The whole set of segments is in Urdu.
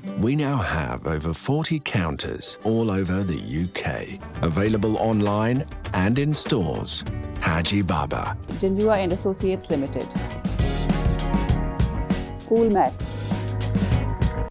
We now have over 40 counters all over the UK, available online and in stores. Haji Baba. Jinjua and Associates Limited. Coolmax.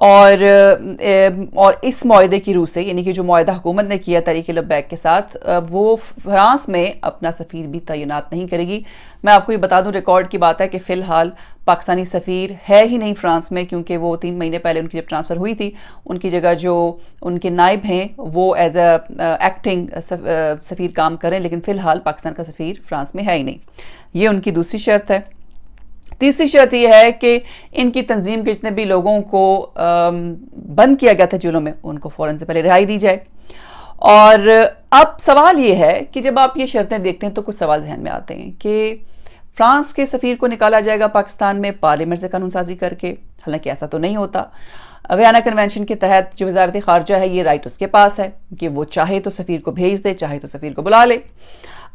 اور اس معاہدے کی روح سے، یعنی کہ جو معاہدہ حکومت نے کیا تحریک لبیک کے ساتھ، وہ فرانس میں اپنا سفیر بھی تعینات نہیں کرے گی۔ میں آپ کو یہ بتا دوں، ریکارڈ کی بات ہے کہ فی الحال پاکستانی سفیر ہے ہی نہیں فرانس میں، کیونکہ وہ 3 مہینے پہلے ان کی جب ٹرانسفر ہوئی تھی، ان کی جگہ جو ان کے نائب ہیں وہ ایز اے ایکٹنگ سفیر کام کریں، لیکن فی الحال پاکستان کا سفیر فرانس میں ہے ہی نہیں۔ یہ ان کی دوسری شرط ہے۔ تیسری شرط یہ ہے کہ ان کی تنظیم کے جتنے بھی لوگوں کو بند کیا گیا تھا جیلوں میں، ان کو فوراً سے پہلے رہائی دی جائے۔ اور اب سوال یہ ہے کہ جب آپ یہ شرطیں دیکھتے ہیں تو کچھ سوال ذہن میں آتے ہیں کہ فرانس کے سفیر کو نکالا جائے گا پاکستان میں پارلیمنٹ سے قانون سازی کر کے، حالانکہ ایسا تو نہیں ہوتا۔ ویانا کنونشن کے تحت جو وزارت خارجہ ہے، یہ رائٹ اس کے پاس ہے کہ وہ چاہے تو سفیر کو بھیج دے، چاہے تو سفیر کو بلا لے۔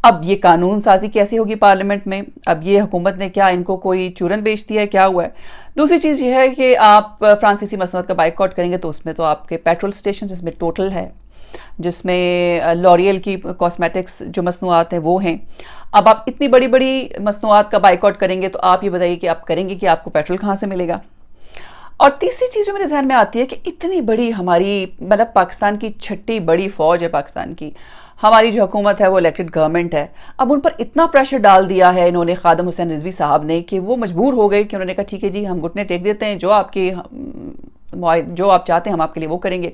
اب یہ قانون سازی کیسی ہوگی پارلیمنٹ میں؟ اب یہ حکومت نے کیا ان کو کوئی چورن بیچ دیا ہے، کیا ہوا ہے؟ دوسری چیز یہ ہے کہ آپ فرانسیسی مصنوعات کا بائیکاٹ کریں گے تو اس میں تو آپ کے پیٹرول سٹیشن اس میں ٹوٹل ہے، جس میں لوریل کی کاسمیٹکس جو مصنوعات ہیں وہ ہیں۔ اب آپ اتنی بڑی بڑی مصنوعات کا بائیکاٹ کریں گے تو آپ یہ بتائیے کہ آپ کریں گے کہ آپ کو پیٹرول کہاں سے ملے گا؟ اور تیسری چیز جو میرے ذہن میں آتی ہے کہ اتنی بڑی ہماری مطلب پاکستان کی چھٹی بڑی فوج ہے، پاکستان کی ہماری جو حکومت ہے وہ الیکٹڈ گورنمنٹ ہے، اب ان پر اتنا پریشر ڈال دیا ہے انہوں نے، خادم حسین رضوی صاحب نے، کہ وہ مجبور ہو گئے کہ انہوں نے کہا ٹھیک ہے جی ہم گھٹنے ٹیک دیتے ہیں، جو آپ چاہتے ہیں ہم آپ کے لیے وہ کریں گے۔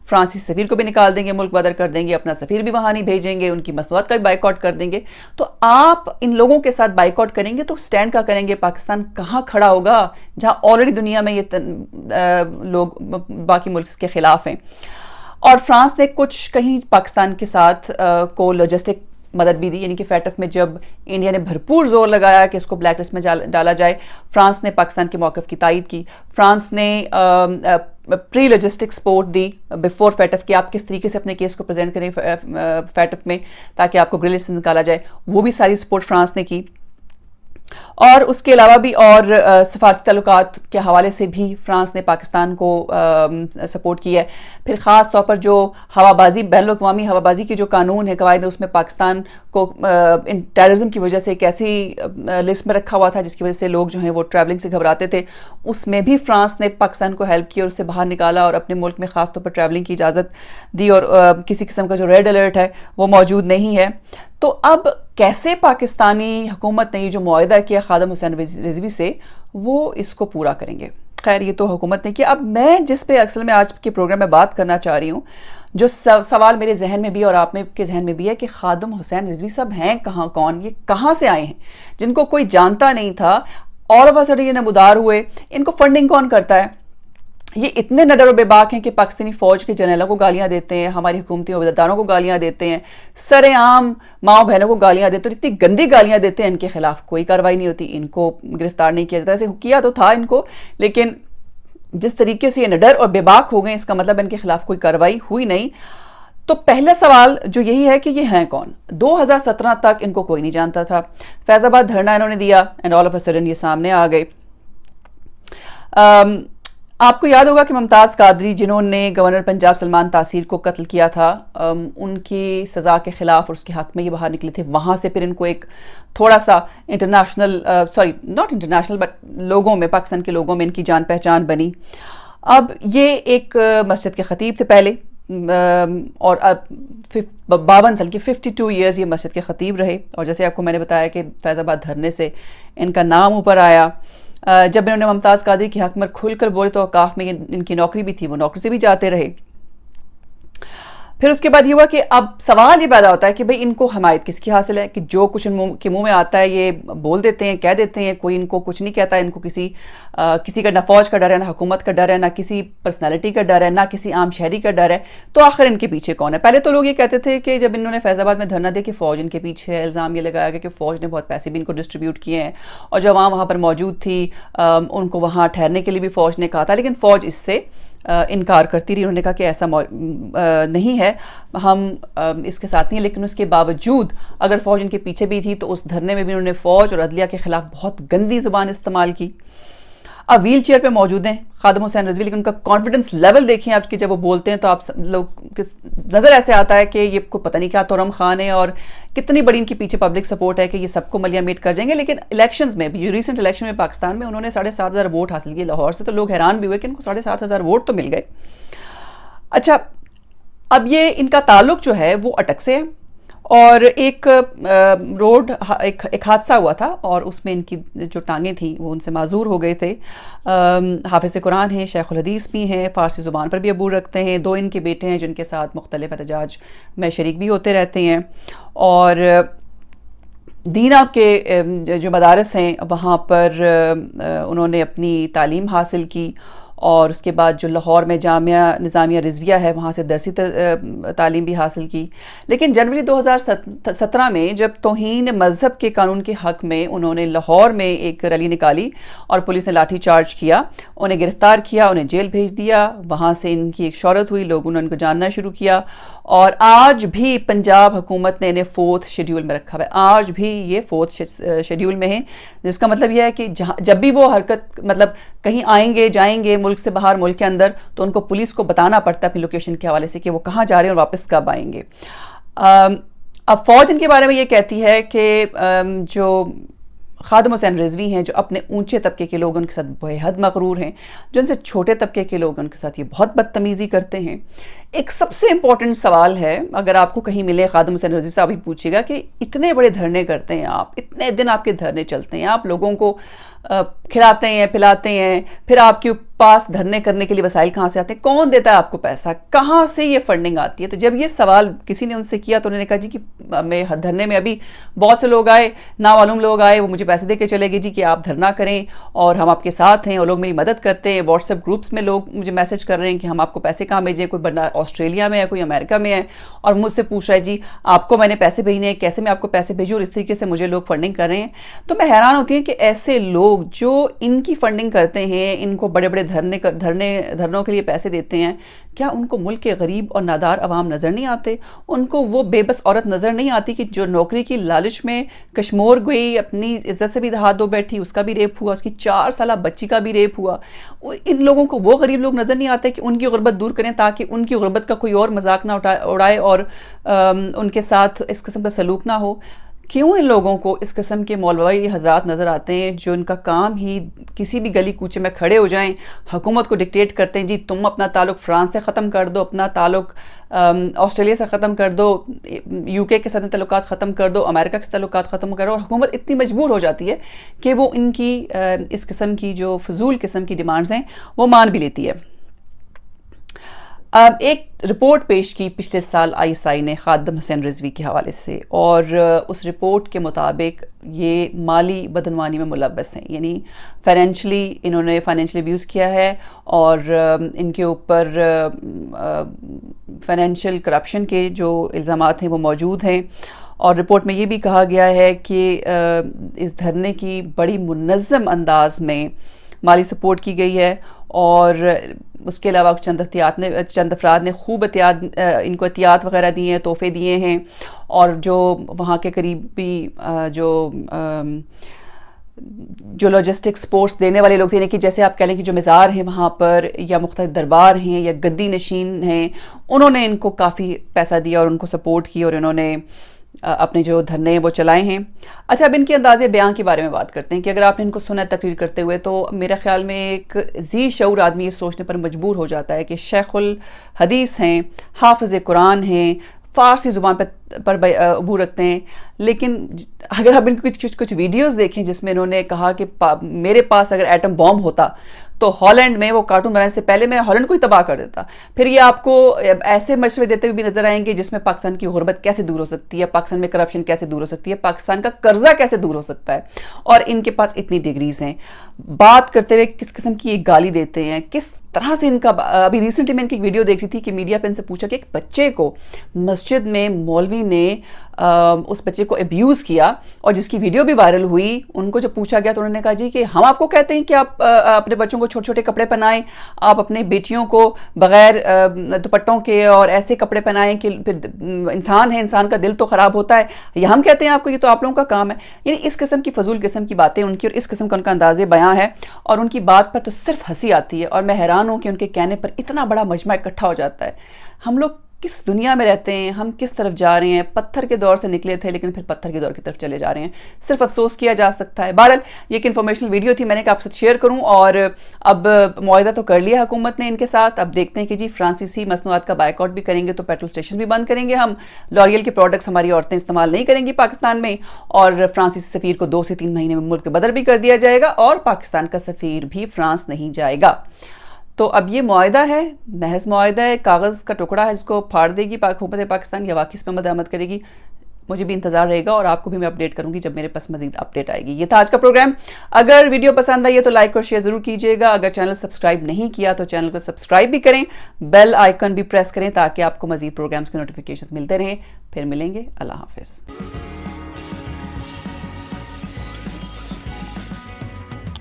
فرانسیسی سفیر کو بھی نکال دیں گے، ملک بدر کر دیں گے، اپنا سفیر بھی وہاں نہیں بھیجیں گے، ان کی مصنوعات کا بھی بائیکاٹ کر دیں گے۔ تو آپ ان لوگوں کے ساتھ بائیکاٹ کریں گے تو سٹینڈ کا کریں گے؟ پاکستان کہاں کھڑا ہوگا جہاں آلریڈی دنیا میں یہ لوگ باقی ملک کے خلاف ہیں؟ اور فرانس نے کچھ کہیں پاکستان کے ساتھ کو لاجسٹک مدد بھی دی، یعنی کہ فیٹف میں جب انڈیا نے بھرپور زور لگایا کہ اس کو بلیک لسٹ میں ڈالا جائے، فرانس نے پاکستان کے موقف کی تائید کی۔ فرانس نے پری لاجسٹک سپورٹ دی بیفور فیٹف کہ آپ کس طریقے سے اپنے کیس کو پریزنٹ کریں فیٹف میں تاکہ آپ کو گرے لسٹ سے نکالا جائے، وہ بھی ساری سپورٹ فرانس نے کی۔ اور اس کے علاوہ بھی اور سفارتی تعلقات کے حوالے سے بھی فرانس نے پاکستان کو سپورٹ کی ہے۔ پھر خاص طور پر جو ہوا بازی، بین الاقوامی ہوا بازی کے جو قانون ہے، قواعد، اس میں پاکستان کو ٹیررزم کی وجہ سے ایک ایسی لسٹ میں رکھا ہوا تھا جس کی وجہ سے لوگ جو ہیں وہ ٹریولنگ سے گھبراتے تھے، اس میں بھی فرانس نے پاکستان کو ہیلپ کی اور اس سے باہر نکالا اور اپنے ملک میں خاص طور پر ٹریولنگ کی اجازت دی، اور کسی قسم کا جو ریڈ الرٹ ہے وہ موجود نہیں ہے۔ تو اب کیسے پاکستانی حکومت نے یہ جو معاہدہ کیا خادم حسین رضوی سے، وہ اس کو پورا کریں گے؟ خیر یہ تو حکومت نے کیا۔ اب میں جس پہ اصل میں آج کے پروگرام میں بات کرنا چاہ رہی ہوں، جو سوال میرے ذہن میں بھی اور آپ کے ذہن میں بھی ہے کہ خادم حسین رضوی صاحب ہیں کہاں، کون، یہ کہاں سے آئے ہیں جن کو کوئی جانتا نہیں تھا، آل آف اے سڈن یہ نمودار ہوئے، ان کو فنڈنگ کون کرتا ہے؟ یہ اتنے نڈر و بے باک ہیں کہ پاکستانی فوج کے جنرلوں کو گالیاں دیتے ہیں، ہماری حکومتی عہدیداروں کو گالیاں دیتے ہیں، سر عام ماؤں بہنوں کو گالیاں دیتے ہیں، اتنی گندی گالیاں دیتے ہیں، ان کے خلاف کوئی کارروائی نہیں ہوتی، ان کو گرفتار نہیں کیا جاتا۔ ایسے کیا تو تھا ان کو، لیکن جس طریقے سے یہ نڈر اور بے باک ہو گئے، اس کا مطلب ان کے خلاف کوئی کارروائی ہوئی نہیں۔ تو پہلا سوال جو یہی ہے کہ یہ ہیں کون؟ 2017 تک ان کو کوئی نہیں جانتا تھا۔ فیض آباد دھرنا انہوں نے دیا and all of a sudden یہ سامنے آ گئے۔ آپ کو یاد ہوگا کہ ممتاز قادری جنہوں نے گورنر پنجاب سلمان تاثیر کو قتل کیا تھا، ان کی سزا کے خلاف اور اس کے حق میں یہ باہر نکلے تھے، وہاں سے پھر ان کو ایک تھوڑا سا انٹرنیشنل ناٹ انٹرنیشنل بٹ لوگوں میں، پاکستان کے لوگوں میں ان کی جان پہچان بنی۔ اب یہ ایک مسجد کے خطیب تھے پہلے، اور اب 52 سال کی 52 ایئرز یہ مسجد کے خطیب رہے، اور جیسے آپ کو میں نے بتایا کہ فیض آباد دھرنے سے ان کا نام اوپر آیا۔ جب انہوں نے ممتاز قادری کے حق میں کھل کر بولے تو اوقاف میں ان کی نوکری بھی تھی، وہ نوکری سے بھی جاتے رہے۔ پھر اس کے بعد یہ ہوا کہ اب سوال یہ پیدا ہوتا ہے کہ بھئی ان کو حمایت کس کی حاصل ہے کہ جو کچھ ان کے منہ میں آتا ہے یہ بول دیتے ہیں، کہہ دیتے ہیں، کوئی ان کو کچھ نہیں کہتا، ان کو کسی کا نہ فوج کا ڈر ہے، نہ حکومت کا ڈر ہے، نہ کسی پرسنالٹی کا ڈر ہے، نہ کسی عام شہری کا ڈر ہے۔ تو آخر ان کے پیچھے کون ہے؟ پہلے تو لوگ یہ کہتے تھے کہ جب انہوں نے فیض آباد میں دھرنا دیا کہ فوج ان کے پیچھے ہے، الزام یہ لگایا گیا کہ فوج نے بہت پیسے بھی ان کو ڈسٹریبیوٹ کیے ہیں، اور جو عوام وہاں پر موجود تھی ان کو وہاں ٹھہرنے کے لیے بھی فوج نے کہا تھا، لیکن فوج اس سے انکار کرتی رہی۔ انہوں نے کہا کہ ایسا نہیں ہے، ہم اس کے ساتھ نہیں ہیں، لیکن اس کے باوجود اگر فوج ان کے پیچھے بھی تھی تو اس دھرنے میں بھی انہوں نے فوج اور عدلیہ کے خلاف بہت گندی زبان استعمال کی۔ اب ویل چیئر پہ موجود ہیں خادم حسین رضوی، لیکن ان کا کانفیڈنس لیول دیکھیں آپ کہ جب وہ بولتے ہیں تو آپ لوگ نظر ایسے آتا ہے کہ یہ کو پتہ نہیں کیا تورم خان ہے اور کتنی بڑی ان کی پیچھے پبلک سپورٹ ہے کہ یہ سب کو ملیا میٹ کر جائیں گے. لیکن الیکشنز میں بھی، ریسنٹ الیکشن میں پاکستان میں انہوں نے 7,500 ووٹ حاصل کیے لاہور سے، تو لوگ حیران بھی ہوئے کہ ان کو 7,500 ووٹ تو مل گئے. اچھا، اب یہ ان کا تعلق جو ہے وہ اٹک سے ہے، اور ایک حادثہ ہوا تھا اور اس میں ان کی جو ٹانگیں تھیں وہ ان سے معذور ہو گئے تھے. حافظ قرآن ہیں، شیخ الحدیث بھی ہیں، فارسی زبان پر بھی عبور رکھتے ہیں. 2 ان کے بیٹے ہیں جن کے ساتھ مختلف احتجاج میں شریک بھی ہوتے رہتے ہیں. اور دینا کے جو مدارس ہیں وہاں پر انہوں نے اپنی تعلیم حاصل کی، اور اس کے بعد جو لاہور میں جامعہ نظامیہ رضویہ ہے وہاں سے درسی تعلیم بھی حاصل کی. لیکن جنوری 2017 میں جب توہین مذہب کے قانون کے حق میں انہوں نے لاہور میں ایک ریلی نکالی اور پولیس نے لاٹھی چارج کیا، انہیں گرفتار کیا، انہیں جیل بھیج دیا. وہاں سے ان کی ایک شہرت ہوئی، لوگوں نے ان کو جاننا شروع کیا، اور آج بھی پنجاب حکومت نے انہیں 4تھ شیڈیول میں رکھا ہوا ہے. آج بھی یہ 4تھ شیڈیول میں ہیں، جس کا مطلب یہ ہے کہ جب بھی وہ حرکت مطلب کہیں آئیں گے جائیں گے ملک سے باہر ملک کے اندر، تو ان کو پولیس کو بتانا پڑتا ہے اپنی لوکیشن کے حوالے سے کہ وہ کہاں جا رہے ہیں اور واپس کب آئیں گے. اب فوج ان کے بارے میں یہ کہتی ہے کہ جو خادم حسین رضوی ہیں، جو اپنے اونچے طبقے کے لوگ ان کے ساتھ بے حد مغرور ہیں، جو ان سے چھوٹے طبقے کے لوگ ان کے ساتھ یہ بہت بدتمیزی کرتے ہیں. ایک سب سے امپورٹنٹ سوال ہے، اگر آپ کو کہیں ملے خادم حسین رضوی صاحب ہی پوچھے گا کہ اتنے بڑے دھرنے کرتے ہیں آپ، اتنے دن آپ کے دھرنے چلتے ہیں، آپ لوگوں کو کھلاتے ہیں پلاتے ہیں، پھر آپ کے پاس دھرنے کرنے کے لیے وسائل کہاں سے آتے ہیں؟ کون دیتا ہے آپ کو پیسہ؟ کہاں سے یہ فنڈنگ آتی ہے؟ تو جب یہ سوال کسی نے ان سے کیا تو انہوں نے کہا جی کہ میں دھرنے میں ابھی بہت سے لوگ آئے، نامعلوم لوگ آئے، وہ مجھے پیسے دے کے چلے گئے جی کہ آپ دھرنا کریں اور ہم آپ کے ساتھ ہیں، اور لوگ میری مدد کرتے ہیں. واٹس ایپ گروپس میں لوگ مجھے میسج کر رہے ہیں کہ ہم آپ کو پیسے کہاں بھیجیں، کوئی بندہ آسٹریلیا میں ہے، کوئی امریکہ میں ہے، اور مجھ سے پوچھ رہا ہے جی آپ کو میں نے پیسے بھیجنے ہیں، کیسے میں آپ کو پیسے بھیجوں، اور اس طریقے سے مجھے لوگ فنڈنگ کر رہے ہیں. تو میں حیران ہوتی ہوں کہ ایسے لوگ جو ان کی فنڈنگ کرتے ہیں، ان کو بڑے بڑے دھرنوں کے لیے پیسے دیتے ہیں، کیا ان کو ملک کے غریب اور نادار عوام نظر نہیں آتے؟ ان کو وہ بے بس عورت نظر نہیں آتی کہ جو نوکری کی لالچ میں کشمور گئی، اپنی عزت سے بھی ہاتھ دھو بیٹھی، اس کا بھی ریپ ہوا، اس کی 4 سالہ بچی کا بھی ریپ ہوا. ان لوگوں کو وہ غریب لوگ نظر نہیں آتے کہ ان کی غربت دور کریں تاکہ ان کی غربت کا کوئی اور مذاق نہ اڑائے اور ان کے ساتھ اس قسم کا سلوک نہ ہو. کیوں ان لوگوں کو اس قسم کے مولوی حضرات نظر آتے ہیں جو ان کا کام ہی کسی بھی گلی کوچے میں کھڑے ہو جائیں، حکومت کو ڈکٹیٹ کرتے ہیں جی تم اپنا تعلق فرانس سے ختم کر دو، اپنا تعلق آسٹریلیا سے ختم کر دو، یو کے ساتھ تعلقات ختم کر دو، امریکہ کے تعلقات ختم کرو. اور حکومت اتنی مجبور ہو جاتی ہے کہ وہ ان کی اس قسم کی جو فضول قسم کی ڈیمانڈز ہیں وہ مان بھی لیتی ہے. ایک رپورٹ پیش کی پچھلے سال ISI نے خادم حسین رضوی کے حوالے سے، اور اس رپورٹ کے مطابق یہ مالی بدعنوانی میں ملوث ہیں، یعنی انہوں نے فائنینشلی ابیوز کیا ہے، اور ان کے اوپر فائنینشیل کرپشن کے جو الزامات ہیں وہ موجود ہیں. اور رپورٹ میں یہ بھی کہا گیا ہے کہ اس دھرنے کی بڑی منظم انداز میں مالی سپورٹ کی گئی ہے، اور اس کے علاوہ چند افراد نے خوب ان کو عطیات وغیرہ دیے ہیں، تحفے دیے ہیں، اور جو وہاں کے قریبی جو لاجسٹک سپورٹس دینے والے لوگ تھے، کہ جیسے آپ کہہ لیں کہ جو مزار ہیں وہاں پر، یا مختلف دربار ہیں یا گدی نشین ہیں، انہوں نے ان کو کافی پیسہ دیا اور ان کو سپورٹ کی، اور انہوں نے اپنے جو دھرنے ہیں وہ چلائے ہیں. اچھا، اب ان کے انداز بیان کے بارے میں بات کرتے ہیں کہ اگر آپ نے ان کو سنا تقریر کرتے ہوئے تو میرے خیال میں ایک ذی شعور آدمی یہ سوچنے پر مجبور ہو جاتا ہے کہ شیخ الحدیث ہیں، حافظ قرآن ہیں، فارسی زبان پر عبور رکھتے ہیں، لیکن اگر آپ ان کی کچھ ویڈیوز دیکھیں جس میں انہوں نے کہا کہ میرے پاس اگر ایٹم بام ہوتا تو ہالینڈ میں وہ کارٹون بنانے سے پہلے میں ہالینڈ کو ہی تباہ کر دیتا. پھر یہ آپ کو ایسے مشورے دیتے ہوئے بھی نظر آئیں گے جس میں پاکستان کی غربت کیسے دور ہو سکتی ہے، پاکستان میں کرپشن کیسے دور ہو سکتی ہے، پاکستان کا قرضہ کیسے دور ہو سکتا ہے، اور ان کے پاس اتنی ڈگریز ہیں. بات کرتے ہوئے کس قسم کی ایک گالی دیتے ہیں، کس طرح سے ان کا. ابھی ریسنٹلی میں ان کی ایک ویڈیو دیکھ رہی تھی کہ میڈیا پہ ان سے پوچھا کہ ایک بچے کو مسجد میں مولوی نے اس بچے کو ابیوز کیا، اور جس کی ویڈیو بھی وائرل ہوئی، ان کو جب پوچھا گیا تو انہوں نے کہا جی کہ ہم آپ کو کہتے ہیں کہ آپ اپنے بچوں کو چھوٹے چھوٹے کپڑے پہنائیں, آپ اپنے بیٹیوں کو بغیر دوپٹوں کے اور ایسے کپڑے پہنائیں کہ انسان ہے, انسان کا دل تو خراب ہوتا ہے. یہ ہم کہتے ہیں آپ کو, یہ تو آپ لوگوں کا کام ہے. یعنی اس قسم کی فضول قسم کی باتیں ان کی, اور اس قسم کا ان کا انداز بیاں ہے, اور ان کی بات پر تو صرف ہنسی آتی ہے. اور میں حیران ہوں کہ ان کے کہنے پر اتنا بڑا مجمع اکٹھا ہو جاتا ہے. ہم لوگ کس دنیا میں رہتے ہیں, ہم کس طرف جا رہے ہیں؟ پتھر کے دور سے نکلے تھے لیکن پھر پتھر کے دور کی طرف چلے جا رہے ہیں. صرف افسوس کیا جا سکتا ہے. بہرحال یہ ایک انفارمیشنل ویڈیو تھی, میں نے کہا آپ سے شیئر کروں. اور اب معاہدہ تو کر لیا حکومت نے ان کے ساتھ. اب دیکھتے ہیں کہ جی فرانسیسی مصنوعات کا بائیک آؤٹ بھی کریں گے تو پیٹرول اسٹیشن بھی بند کریں گے ہم. لوریل کے پروڈکٹس ہماری عورتیں استعمال نہیں کریں گی پاکستان میں, اور فرانسیسی سفیر کو 2 سے 3 مہینے میں ملک بدر بھی کر دیا جائے گا, اور پاکستان کا سفیر بھی فرانس نہیں جائے گا. تو اب یہ معاہدہ ہے, محض معاہدہ ہے, کاغذ کا ٹکڑا ہے, اس کو پھاڑ دے گی حکومت پاکستان یا واقعی اس پہ مداخلت کرے گی. مجھے بھی انتظار رہے گا, اور آپ کو بھی میں اپڈیٹ کروں گی جب میرے پاس مزید اپڈیٹ آئے گی. یہ تھا آج کا پروگرام. اگر ویڈیو پسند آئی ہے تو لائک اور شیئر ضرور کیجیے گا. اگر چینل سبسکرائب نہیں کیا تو چینل کو سبسکرائب بھی کریں, بیل آئیکن بھی پریس کریں تاکہ آپ کو مزید پروگرامز کے نوٹیفیکیشنز ملتے رہیں. پھر ملیں گے. اللہ حافظ.